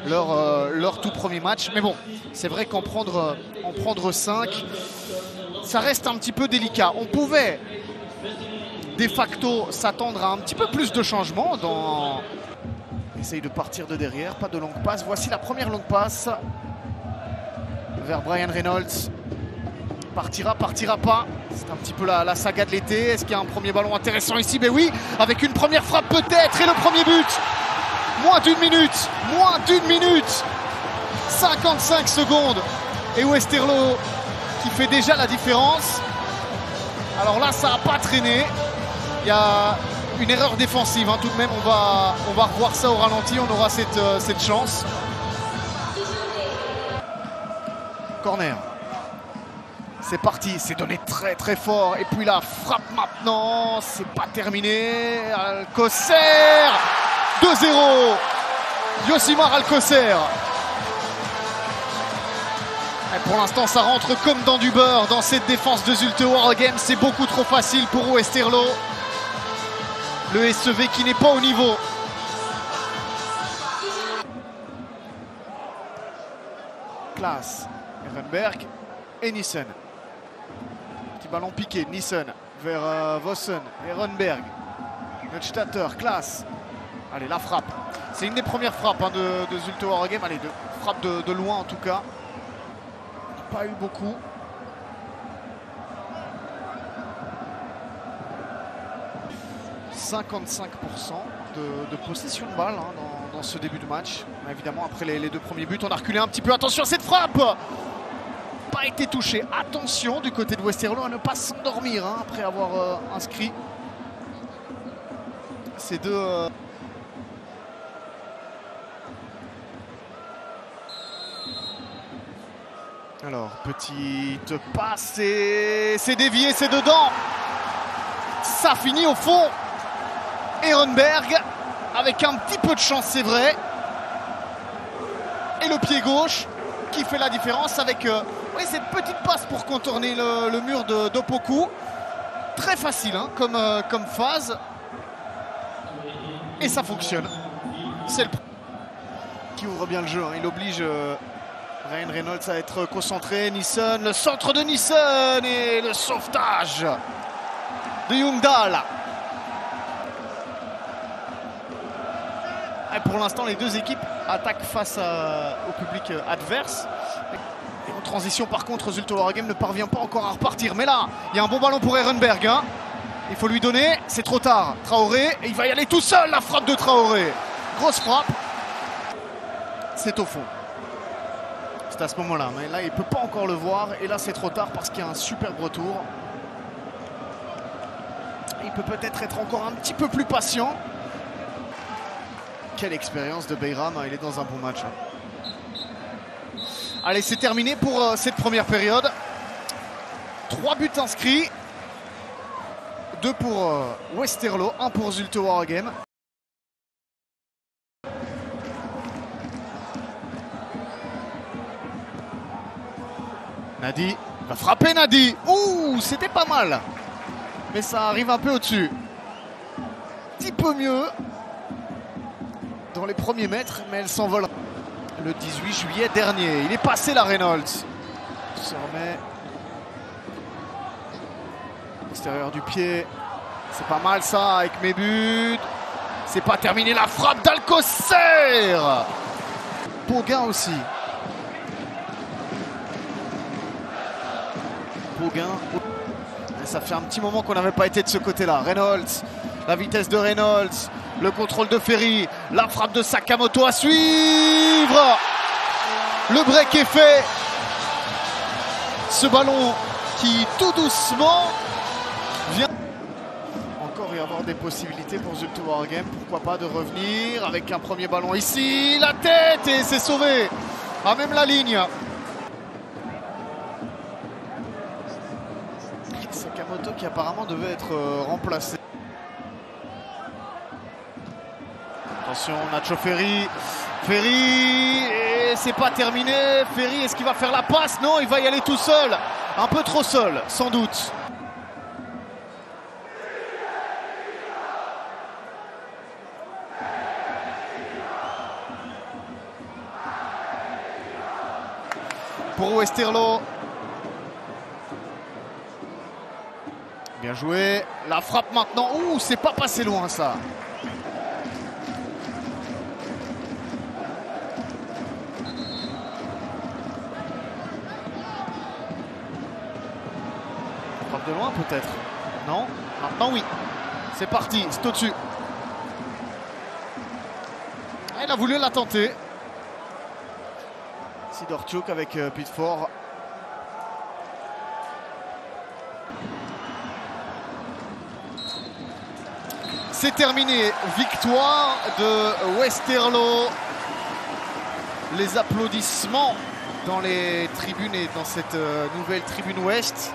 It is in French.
leur tout premier match. Mais bon, c'est vrai qu'en prendre 5, ça reste un petit peu délicat. On pouvait de facto s'attendre à un petit peu plus de changements dans... Essaye de partir de derrière, pas de longue passe. Voici la première longue passe vers Bryan Reynolds. Partira, partira pas. C'est un petit peu la saga de l'été. Est-ce qu'il y a un premier ballon intéressant ici? Ben oui, avec une première frappe peut-être. Et le premier but. Moins d'une minute. Moins d'une minute. 55 secondes. Et Westerlo qui fait déjà la différence. Alors là, ça n'a pas traîné. Il y a une erreur défensive. Tout de même, on va revoir ça au ralenti. On aura cette chance. Corner. C'est parti, c'est donné très très fort. Et puis la frappe maintenant, c'est pas terminé. Alcocer 2-0. Yosimar Alcocer. Et pour l'instant, ça rentre comme dans du beurre dans cette défense de Zulte Waregem. C'est beaucoup trop facile pour Westerlo. Le SEV qui n'est pas au niveau. Klaas, Ehrenberg et Nissen. Petit ballon piqué, Nissen vers Vossen, Ehrenberg, Neustadter, Klaas. Allez, la frappe. C'est une des premières frappes de Zulte Waregem. Allez, frappe de loin en tout cas. Pas eu beaucoup. « 55% de possession de balle dans ce début de match. Évidemment, après les deux premiers buts, on a reculé un petit peu. Attention à cette frappe! Pas été touché. Attention du côté de Westerlo à ne pas s'endormir après avoir inscrit ces deux... Alors, petite passe et c'est dévié, c'est dedans. Ça finit au fond. Ehrenberg avec un petit peu de chance, c'est vrai. Et le pied gauche qui fait la différence avec cette petite passe pour contourner le mur d'Opoku. Très facile comme phase. Et ça fonctionne. C'est le qui ouvre bien le jeu. Il oblige Bryan Reynolds à être concentré. Nissen, le centre de Nissen et le sauvetage de Ljungdahl. Et pour l'instant, les deux équipes attaquent face au public adverse. Et en transition, par contre, Zulte Waregem ne parvient pas encore à repartir. Mais là, il y a un bon ballon pour Ehrenberg. Il faut lui donner. C'est trop tard. Traoré, et il va y aller tout seul, la frappe de Traoré. Grosse frappe. C'est au fond. C'est à ce moment-là. Mais là, il ne peut pas encore le voir. Et là, c'est trop tard parce qu'il y a un superbe retour. Il peut peut-être être encore un petit peu plus patient. Quelle expérience de Beiram, il est dans un bon match. Allez, c'est terminé pour cette première période. 3 buts inscrits. 2 pour Westerlo, 1 pour Zulte Waregem. Nadi va frapper, Nadi. Ouh, c'était pas mal. Mais ça arrive un peu au-dessus. Un petit peu mieux dans les premiers mètres, mais elle s'envole. Le 18 juillet dernier, il est passé la Reynolds. Se remet. Extérieur du pied. C'est pas mal ça avec mes buts. C'est pas terminé, la frappe d'Alcocer. Poguin aussi. Poguin. Ça fait un petit moment qu'on n'avait pas été de ce côté-là. Reynolds, la vitesse de Reynolds, le contrôle de Ferry, la frappe de Sakamoto à suivre. Le break est fait. Ce ballon qui tout doucement vient encore y avoir des possibilités pour Zulte Waregem. Pourquoi pas de revenir avec un premier ballon ici. La tête et c'est sauvé à même la ligne. Sakamoto qui apparemment devait être remplacé. Attention, Nacho Ferry. Ferry, et c'est pas terminé. Ferry, est-ce qu'il va faire la passe? Non, il va y aller tout seul. Un peu trop seul, sans doute. pour Westerlo. Bien joué. La frappe maintenant. Ouh, c'est pas passé loin ça. Frappe de loin peut-être. Non. Maintenant oui. C'est parti. C'est au-dessus. Il a voulu la tenter. Sidorchuk avec Pitford. C'est terminé. Victoire de Westerlo. Les applaudissements dans les tribunes et dans cette nouvelle tribune ouest.